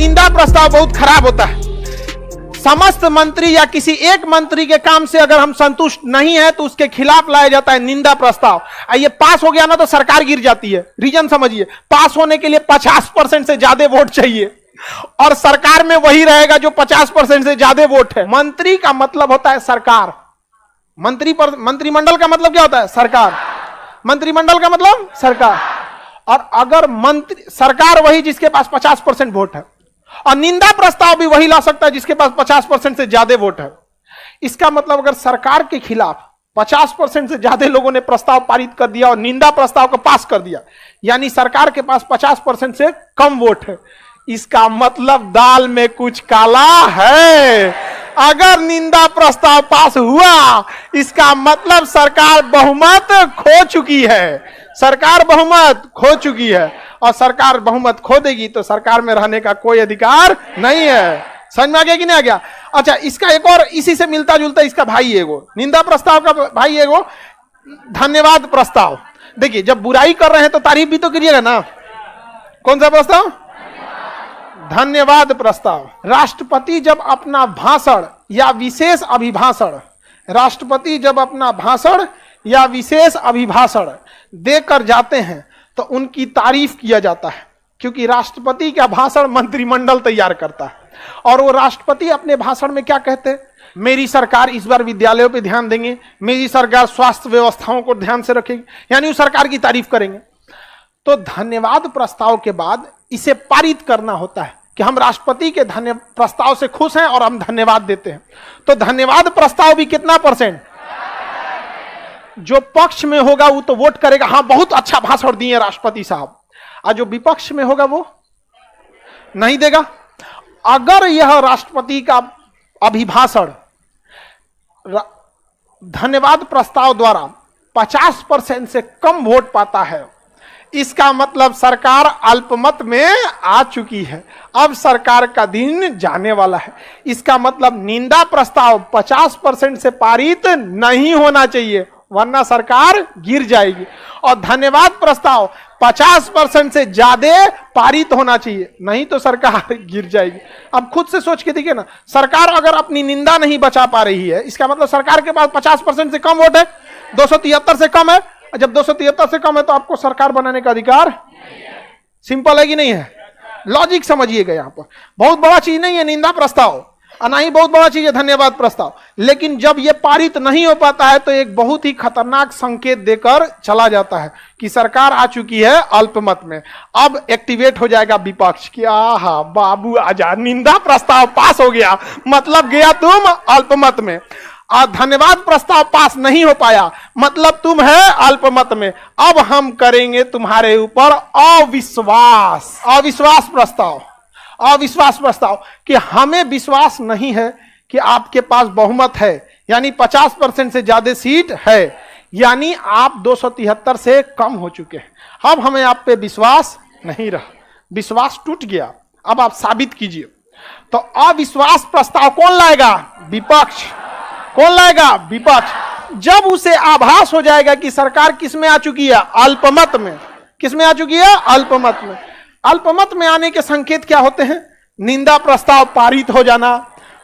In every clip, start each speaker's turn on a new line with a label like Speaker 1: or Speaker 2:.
Speaker 1: निंदा प्रस्ताव बहुत खराब होता है। समस्त मंत्री या किसी एक मंत्री के काम से अगर हम संतुष्ट नहीं है तो उसके खिलाफ लाया जाता है निंदा प्रस्ताव। ये पास हो गया ना तो सरकार गिर जाती है। रीजन समझिए, पास होने के लिए 50% से ज्यादा वोट चाहिए और सरकार में वही रहेगा जो 50% से ज्यादा वोट है। मंत्री का मतलब होता है सरकार, मंत्रिमंडल का मतलब क्या होता है? सरकार। मंत्रिमंडल का मतलब सरकार। और अगर मंत्री सरकार वही जिसके पास 50% वोट है, और निंदा प्रस्ताव भी वही ला सकता है जिसके पास 50% से ज्यादा वोट है। इसका मतलब अगर सरकार के खिलाफ 50% से ज्यादा लोगों ने प्रस्ताव पारित कर दिया और निंदा प्रस्ताव को पास कर दिया, यानी सरकार के पास 50% से कम वोट है, इसका मतलब दाल में कुछ काला है। अगर निंदा प्रस्ताव पास हुआ, इसका मतलब सरकार बहुमत खो चुकी है। सरकार बहुमत खो चुकी है और सरकार बहुमत खो देगी तो सरकार में रहने का कोई अधिकार नहीं है। समझ में आ गया कि नहीं आ गया? अच्छा, इसका एक और इसी से मिलता जुलता इसका भाई एगो, निंदा प्रस्ताव का भाई एगो धन्यवाद प्रस्ताव। देखिए, जब बुराई कर रहे हैं तो तारीफ भी तो करिएगा ना। कौन सा प्रस्ताव? धन्यवाद प्रस्ताव। राष्ट्रपति जब अपना भाषण या विशेष अभिभाषण, राष्ट्रपति जब अपना भाषण या विशेष अभिभाषण देकर जाते हैं तो उनकी तारीफ किया जाता है, क्योंकि राष्ट्रपति का भाषण मंत्रिमंडल तैयार करता है। और वो राष्ट्रपति अपने भाषण में क्या कहते हैं? मेरी सरकार इस बार विद्यालयों पे ध्यान देंगे, मेरी सरकार स्वास्थ्य व्यवस्थाओं को ध्यान से रखेगी, यानी उस सरकार की तारीफ करेंगे। तो धन्यवाद प्रस्ताव के बाद इसे पारित करना होता है कि हम राष्ट्रपति के धन्य प्रस्ताव से खुश हैं और हम धन्यवाद देते हैं। तो धन्यवाद प्रस्ताव भी कितना %? जो पक्ष में होगा वो तो वोट करेगा, हाँ बहुत अच्छा भाषण दिए राष्ट्रपति साहब, और जो विपक्ष में होगा वो नहीं देगा। अगर यह राष्ट्रपति का अभिभाषण धन्यवाद प्रस्ताव द्वारा 50% से कम वोट पाता है, इसका मतलब सरकार अल्पमत में आ चुकी है। अब सरकार का दिन जाने वाला है। इसका मतलब निंदा प्रस्ताव 50% से पारित नहीं होना चाहिए, वरना सरकार गिर जाएगी। और धन्यवाद प्रस्ताव 50% से ज्यादा पारित होना चाहिए, नहीं तो सरकार गिर जाएगी। अब खुद से सोच के देखिए ना, सरकार अगर अपनी निंदा नहीं बचा पा रही है, इसका मतलब सरकार के पास 50% से कम वोट है, 273 से कम है। जब 273 से कम है तो आपको सरकार बनाने का अधिकार सिंपल है कि नहीं है? लॉजिक समझिएगा। यहां पर बहुत बड़ा चीज नहीं है निंदा प्रस्ताव, और ना ही बहुत बड़ा चीज है धन्यवाद प्रस्ताव। लेकिन जब यह पारित नहीं हो पाता है तो एक बहुत ही खतरनाक संकेत देकर चला जाता है कि सरकार आ चुकी है अल्पमत में। अब एक्टिवेट हो जाएगा विपक्ष कि आहा बाबू आजा, निंदा प्रस्ताव पास हो गया, मतलब गया तुम अल्पमत में। और धन्यवाद प्रस्ताव पास नहीं हो पाया, मतलब तुम है अल्पमत में। अब हम करेंगे तुम्हारे ऊपर अविश्वास, अविश्वास प्रस्ताव, अविश्वास प्रस्ताव कि हमें विश्वास नहीं है कि आपके पास बहुमत है, यानी 50% से ज्यादा सीट है, यानी आप 273 से कम हो चुके हैं। अब हमें आप पे विश्वास नहीं रहा, विश्वास टूट गया, अब आप साबित कीजिए। तो अविश्वास प्रस्ताव कौन लाएगा? विपक्ष। कौन लाएगा? विपक्ष। जब उसे आभास हो जाएगा कि सरकार किस में आ चुकी है? अल्पमत में। किस में आ चुकी है? अल्पमत में। अल्पमत में आने के संकेत क्या होते हैं? निंदा प्रस्ताव पारित हो जाना,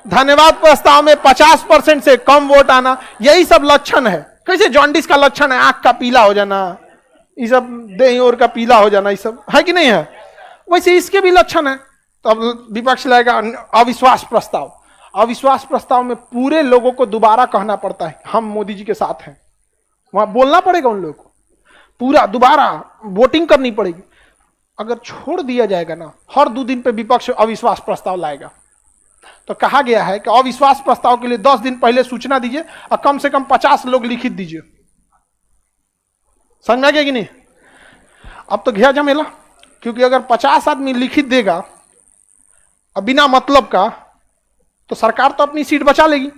Speaker 1: धन्यवाद प्रस्ताव में 50% से कम वोट आना, यही सब लक्षण है। कैसे जॉन्डिस का लक्षण है आंख का पीला हो जाना, ये सब देह और का पीला हो जाना, ये सब है कि नहीं है? वैसे इसके भी लक्षण है। तो अब विपक्ष लाएगा अविश्वास प्रस्ताव। अविश्वास प्रस्ताव में पूरे लोगों को दोबारा कहना पड़ता है हम मोदी जी के साथ हैं, वहां बोलना पड़ेगा उन लोगों को, पूरा दोबारा वोटिंग करनी पड़ेगी। अगर छोड़ दिया जाएगा ना, हर 2 दिन पे विपक्ष अविश्वास प्रस्ताव लाएगा। तो कहा गया है कि अविश्वास प्रस्ताव के लिए 10 दिन पहले सूचना दीजिए और कम से कम 50 लोग लिखित दीजिए। समझ में आ गया कि नहीं? अब तो गया झमेला, क्योंकि अगर 50 आदमी लिखित देगा और बिना मतलब का, तो सरकार तो अपनी सीट बचा लेगी।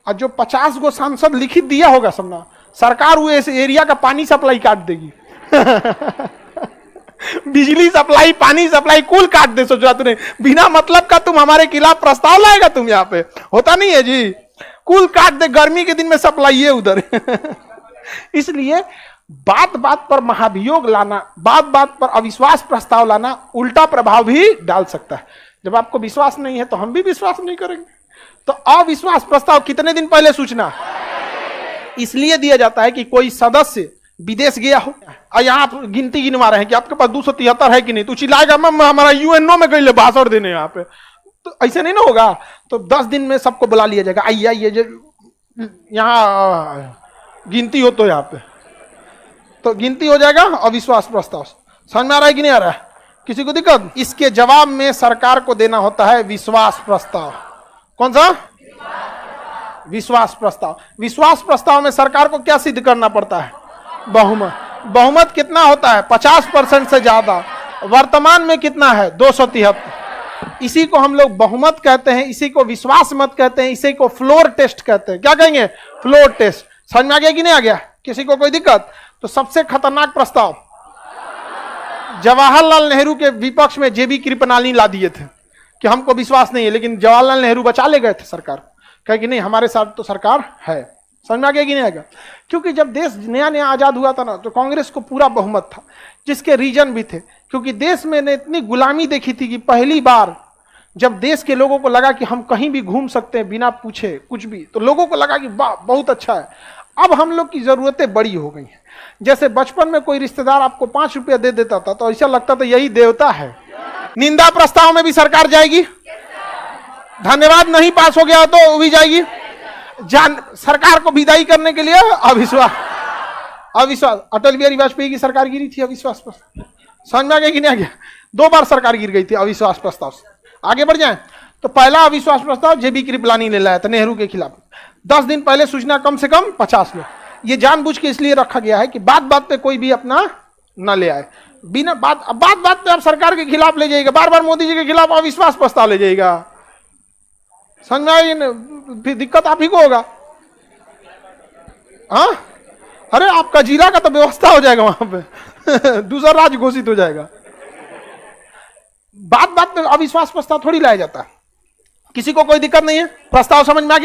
Speaker 1: और जो 50 गो सांसद लिखित दिया होगा सबना, सरकार वो इस एरिया का पानी सप्लाई काट देगी बिजली सप्लाई, पानी सप्लाई कुल काट दे। सोचो तुमने, बिना मतलब का तुम हमारे खिलाफ प्रस्ताव लाएगा? तुम यहाँ पे होता नहीं है जी, कुल काट दे। गर्मी के दिन में सप्लाई है उधर इसलिए बात बात पर महाभियोग लाना, बात बात पर अविश्वास प्रस्ताव लाना उल्टा प्रभाव भी डाल सकता है। जब आपको विश्वास नहीं है तो हम भी विश्वास नहीं करेंगे। तो अविश्वास प्रस्ताव कितने दिन पहले सूचना इसलिए दिया जाता है कि कोई सदस्य विदेश गया हो और यहाँ आप गिनती गिनवा रहे हैं कि आपके पास 273 है कि नहीं, तो चिल्लाएगा मैं हमारा यूएनओ में गई भाषण देने यहाँ पे, तो ऐसे नहीं ना होगा। तो 10 दिन में सबको बुला लिया जाएगा, आइए आइए यहाँ गिनती हो, तो यहाँ पे तो गिनती हो जाएगा। अविश्वास प्रस्ताव समझ में आ रहा है कि नहीं आ रहा है? किसी को दिक्कत? इसके जवाब में सरकार को देना होता है विश्वास प्रस्ताव। कौन सा? विश्वास प्रस्ताव। विश्वास प्रस्ताव में सरकार को क्या सिद्ध करना पड़ता है? बहुमत। बहुमत कितना होता है? 50% से ज्यादा। वर्तमान में कितना है? 273। इसी को हम लोग बहुमत कहते हैं, इसी को विश्वास मत कहते हैं, इसी को फ्लोर टेस्ट कहते हैं। क्या कहेंगे? Floor test. समझ में आ गया कि नहीं आ गया? किसी को कोई दिक्कत? तो सबसे खतरनाक प्रस्ताव जवाहरलाल नेहरू के विपक्ष में जेबी कृपलानी ला दिए थे कि हमको विश्वास नहीं है, लेकिन जवाहरलाल नेहरू बचा ले गए थे सरकार, कहे कि नहीं हमारे साथ तो सरकार है। समझ में आ गया कि नहीं आएगा? क्योंकि जब देश नया नया आजाद हुआ था ना, तो कांग्रेस को पूरा बहुमत था, जिसके रीजन भी थे, क्योंकि देश में ने इतनी गुलामी देखी थी कि पहली बार जब देश के लोगों को लगा कि हम कहीं भी घूम सकते हैं बिना पूछे कुछ भी, तो लोगों को लगा कि वाह बहुत अच्छा है। अब हम लोग की जरूरतें बड़ी हो गई हैं। जैसे बचपन में कोई रिश्तेदार आपको 5 रुपया दे देता था तो ऐसा लगता था यही देवता है। निंदा प्रस्ताव में भी सरकार जाएगी, धन्यवाद नहीं पास हो गया तो भी जाएगी। सरकार को विदाई करने के लिए अविश्वास। अविश्वास अटल बिहारी वाजपेयी की सरकार गिरी थी अविश्वास प्रस्ताव। समझ में आ गया कि नहीं आ गया? 2 बार सरकार गिर गई थी अविश्वास प्रस्ताव से। आगे बढ़ जाए तो पहला अविश्वास प्रस्ताव जेबी कृपलानी ने लाया था नेहरू के खिलाफ। 10 दिन पहले सूचना कम से कम 50 लोग। ये जानबूझ के इसलिए रखा गया है कि बात बात पे कोई भी अपना न ले आए। बिना बात पे आप सरकार के खिलाफ ले जाएगा, बार बार मोदी जी के खिलाफ अविश्वास प्रस्ताव ले जाएगा। समझ में आई? फिर दिक्कत आप ही को होगा। हाँ, अरे आपका जीरा का तो व्यवस्था हो जाएगा वहां पे दूसरा राज्य घोषित हो जाएगा। बात पे अविश्वास प्रस्ताव थोड़ी लाया जाता है। किसी को कोई दिक्कत नहीं है? प्रस्ताव समझ में आ गया?